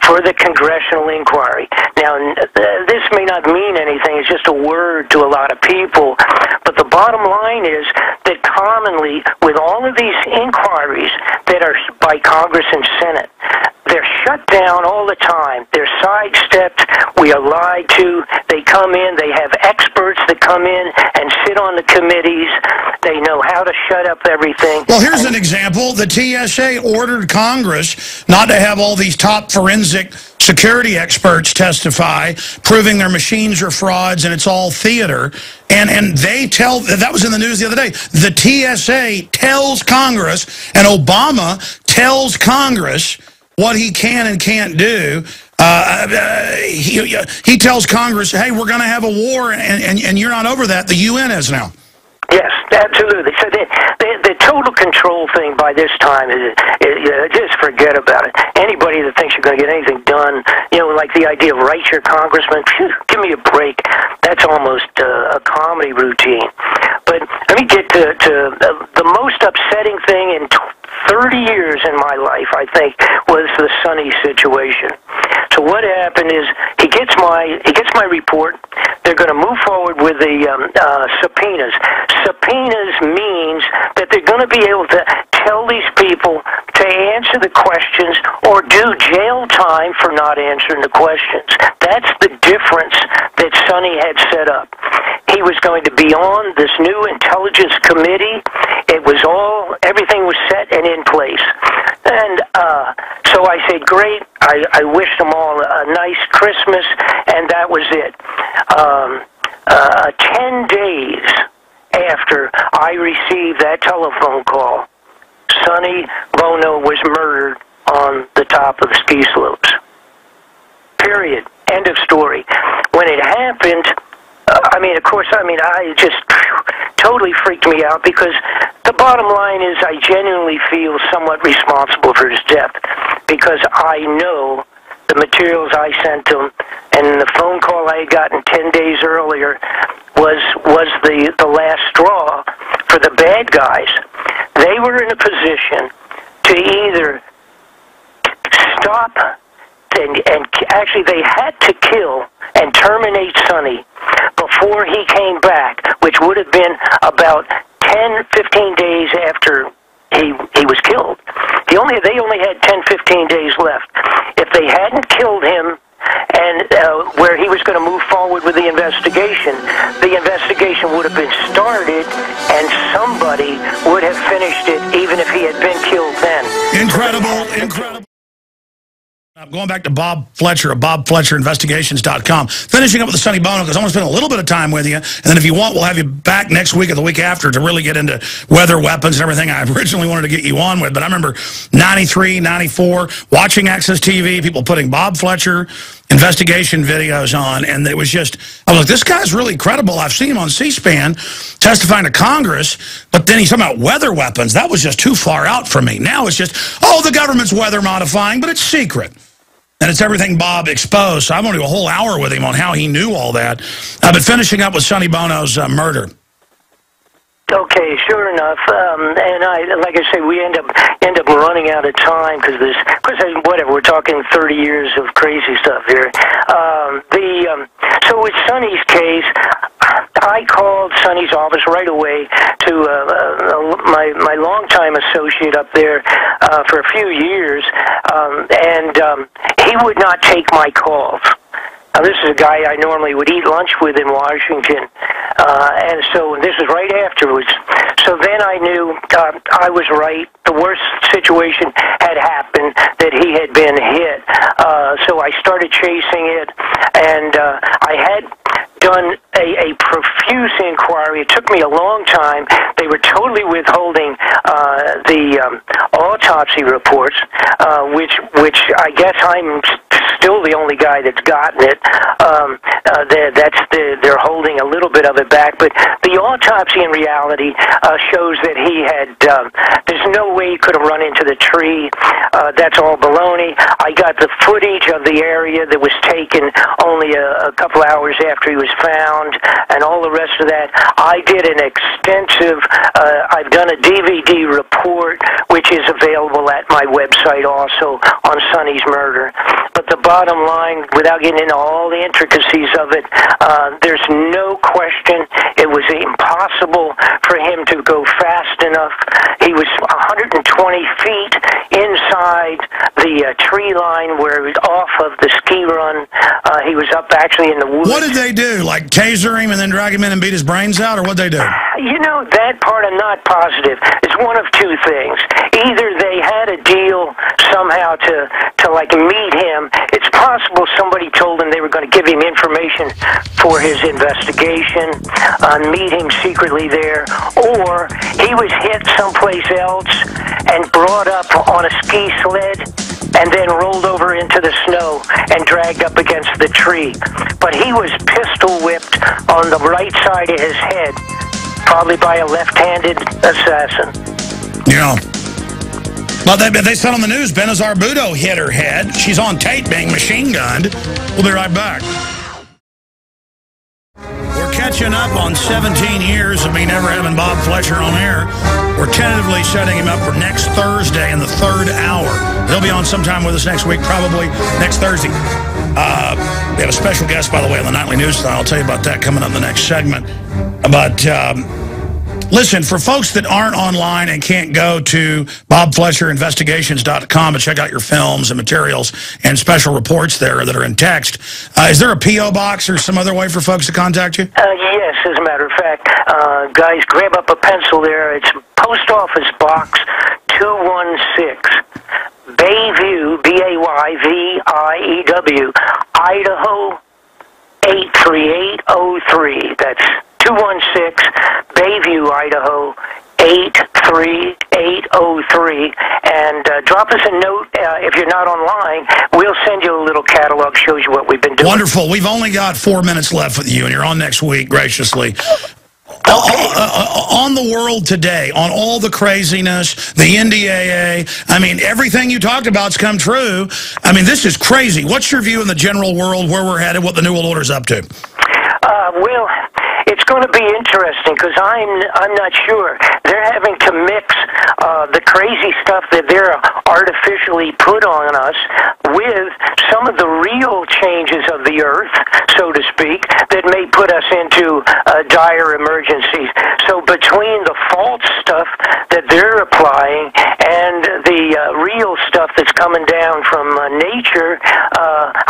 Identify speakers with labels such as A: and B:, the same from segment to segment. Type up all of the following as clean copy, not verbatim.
A: for the congressional inquiry. Now, this may not mean anything. It's just a word to a lot of people. But the bottom line is that commonly, with all of these inquiries that are by Congress and Senate, they're shut down all the time. They're sidestepped. We are lied to. They come in. They have experts that come in and sit on the committees. They know how to shut up everything.
B: Well, here's an example. The TSA ordered Congress not to have all these top forensic security experts testify, proving their machines are frauds and it's all theater. And they tell, that was in the news the other day, the TSA tells Congress, and Obama tells Congress what he can and can't do. He tells Congress, hey, we're going to have a war, and you're not over that. The UN is now.
A: Yes, absolutely. So the total control thing by this time is just forget about it. Anybody that thinks you're going to get anything done, like the idea of write your congressman, phew, give me a break. That's almost a comedy routine. But let me get to the most upsetting thing in 30 years in my life, I think, was the Sonny situation. So what happened is he gets my report. They're going to move forward with the subpoenas. Subpoenas means that they're going to be able to tell these people to answer the questions or do jail time for not answering the questions. That's the difference that Sonny had set up. He was going to be on this new intelligence committee. It was everything was set and in place. And so I said, great. I wished them all a nice Christmas, and that was it. 10 days after I received that telephone call, Sonny Bono was murdered on the top of the ski slopes. Period. End of story. When it happened, I just totally freaked me out, because the bottom line is I genuinely feel somewhat responsible for his death, because I know the materials I sent him and the phone call I had gotten 10 days earlier was the last straw for the bad guys. They were in a position to either stop, and actually they had to kill and terminate Sonny before he came back, which would have been about 10, 15 days after he was killed. They only had 10, 15 days left. If they hadn't killed him, and where he was going to move forward with the investigation would have been started, and somebody would have finished it, even if he had been killed then.
B: Incredible. Going back to Bob Fletcher of BobFletcherInvestigations.com. Finishing up with the Sonny Bono, because I want to spend a little bit of time with you. And then if you want, we'll have you back next week or the week after to really get into weather weapons and everything I originally wanted to get you on with. But I remember 93, 94, watching Access TV, people putting Bob Fletcher investigation videos on. And it was just, I was like, this guy's really credible. I've seen him on C-SPAN testifying to Congress, but then he's talking about weather weapons. That was just too far out for me. Now it's just, the government's weather modifying, but it's secret. And it's everything Bob exposed. So I'm going to do a whole hour with him on how he knew all that. But finishing up with Sonny Bono's murder.
A: Okay, sure enough. And like I say, we end up running out of time because whatever, we're talking 30 years of crazy stuff here. So with Sonny's case, I called Sonny's office right away to my longtime associate up there for a few years, and he would not take my calls. Now, this is a guy I normally would eat lunch with in Washington, and so this was right afterwards. So then I knew I was right. The worst situation had happened, that he had been hit. So I started chasing it, and I had done a profuse inquiry. It took me a long time. They were totally withholding the autopsy reports, which I guess I'm still the only guy that's gotten it. They're holding a little bit of it back, but the autopsy in reality shows that he had. There's no way he could have run into the tree. That's all baloney. I got the footage of the area that was taken only a couple hours after he was found, and all the rest of that. I did an extensive. I've done a DVD report, which is available at my website also on Sonny's murder. But the bottom line, without getting into all the intricacies of it, there's no question it was impossible for him to go fast enough. He was 120 feet inside the tree line where he was off of the ski run. He was up actually in the woods.
B: What did they do? Like taser him and then drag him in and beat his brains out, or what'd they do?
A: You know, that part I'm not positive. It's one of two things. Either they had a deal somehow to like meet him. It's possible somebody told him they were going to give him information for his investigation, meet him secretly there, or he was hit someplace else and brought up on a ski sled and then rolled over into the snow and dragged up against the tree. But he was pistol whipped on the right side of his head, probably by a left-handed assassin.
B: Yeah. Well, they said on the news, Benazir Bhutto hit her head. She's on tape being machine gunned. We'll be right back. We're catching up on 17 years of me never having Bob Fletcher on air. We're tentatively setting him up for next Thursday in the 3rd hour. He'll be on sometime with us next week, probably next Thursday. We have a special guest, by the way, on the Nightly News. I'll tell you about that coming up in the next segment. But listen, for folks that aren't online and can't go to bobfletcherinvestigations.com and check out your films and materials and special reports there that are in text, is there a P.O. box or some other way for folks to contact you?
A: Yes, as a matter of fact. Guys, grab up a pencil there. It's Post Office Box 216. Bayview, B-A-Y-V-I-E-W, Idaho 83803. That's 216, Bayview, Idaho 83803. And drop us a note if you're not online. We'll send you a little catalog, shows you what we've been doing.
B: Wonderful. We've only got 4 minutes left with you, and you're on next week, graciously. On the world today, on all the craziness, the NDAA, I mean, everything you talked about's come true. I mean, this is crazy. What's your view in the general world, where we're headed, what the New World Order's up to?
A: Well, it's going to be interesting because I'm not sure. They're having to mix the crazy stuff that they're artificially put on us with some of the real changes of the earth, so to speak, that may put us into dire emergencies. So between the false stuff that they're applying and the real stuff that's coming down from nature,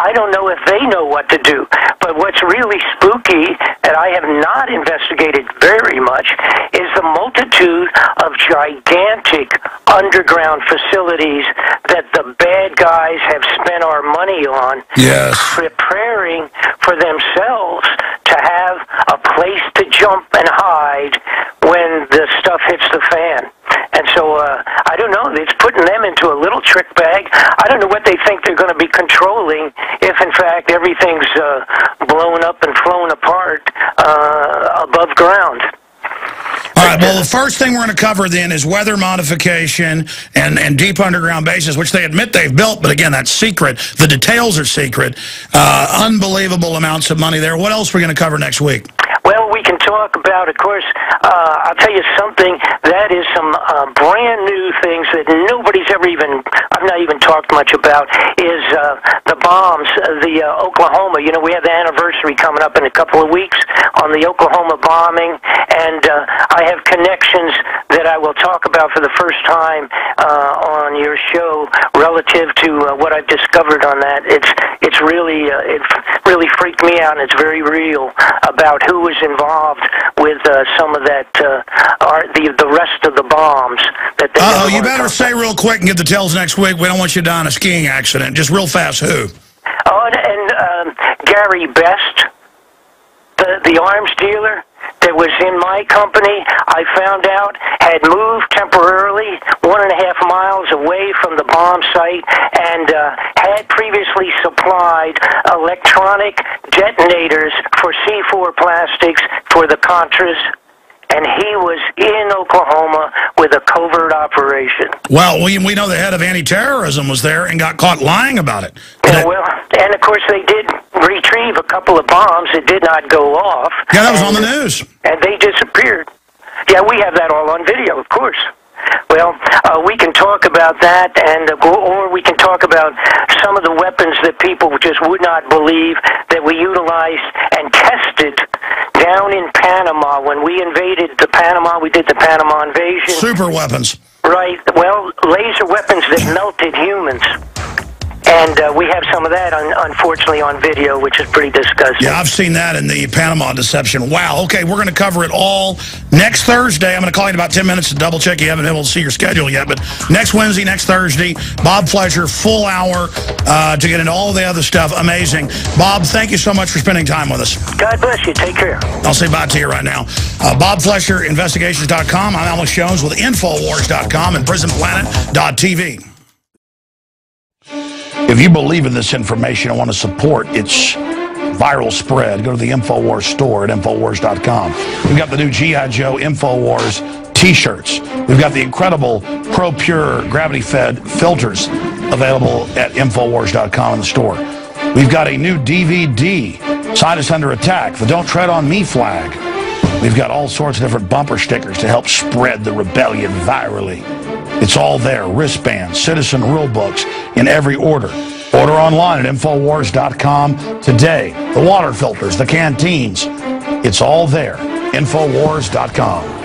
A: I don't know if they know what to do. But what's really spooky, and I have not investigated very much, is the multitude of gigantic underground facilities that the bad guys have spent our money on,
B: yes,
A: preparing for themselves to have a place to jump and hide when the stuff hits the fan. And so, I don't know, it's putting them into a little trick bag. I don't know what they think they're going to be controlling if, in fact, everything's blown up and flown apart above ground.
B: All right, well, the first thing we're going to cover then is weather modification and deep underground bases, which they admit they've built, but again, that's secret. The details are secret. Unbelievable amounts of money there. What else are we going to cover next week?
A: Well, we can talk about, of course, I'll tell you something, that is some brand new things that nobody's ever even, I've not even talked much about, is the bombs, the Oklahoma. You know, we have the anniversary coming up in a couple of weeks on the Oklahoma bombing, and I have connections that I will talk about for the first time on your show relative to what I've discovered on that. It's really, it really freaked me out, and it's very real about who was involved with some of that, the rest of the bombs. That
B: you better say real quick and get the details next week. We don't want you to die in a skiing accident. Just real fast, who?
A: Oh, and Gary Best, the arms dealer that was in my company, I found out, had moved temporarily 1.5 miles away from the bomb site and had previously supplied electronic detonators for C4 plastics for the Contras. And he was in Oklahoma with a covert operation.
B: Well, we know the head of anti-terrorism was there and got caught lying about it.
A: Yeah, well, and of course they did retrieve a couple of bombs that did not go off.
B: Yeah, that was on the news.
A: And they disappeared. Yeah, we have that all on video, of course. Well, we can talk about that, or we can talk about some of the weapons that people just would not believe that we utilized and tested down in Panama when we invaded the Panama. We did the Panama invasion.
B: Super weapons.
A: Right. Well, laser weapons that melted humans. And we have some of that, unfortunately, on video, which is pretty disgusting.
B: Yeah, I've seen that in the Panama deception. Wow. Okay, we're going to cover it all next Thursday. I'm going to call you in about 10 minutes to double-check. You haven't been able to see your schedule yet. But next Wednesday, next Thursday, Bob Fletcher, full hour to get into all the other stuff. Amazing. Bob, thank you so much for spending time with us.
A: God bless you. Take care.
B: I'll say bye to you right now. Bob Fletcher, Investigations.com. I'm Alex Jones with Infowars.com and PrisonPlanet.tv. If you believe in this information and want to support its viral spread, go to the InfoWars store at Infowars.com. We've got the new G.I. Joe InfoWars T-shirts. We've got the incredible Pro Pure gravity-fed filters available at Infowars.com in the store. We've got a new DVD, Scientists Under Attack, the Don't Tread on Me flag. We've got all sorts of different bumper stickers to help spread the rebellion virally. It's all there. Wristbands, citizen rule books in every order. Order online at Infowars.com today. The water filters, the canteens. It's all there. Infowars.com.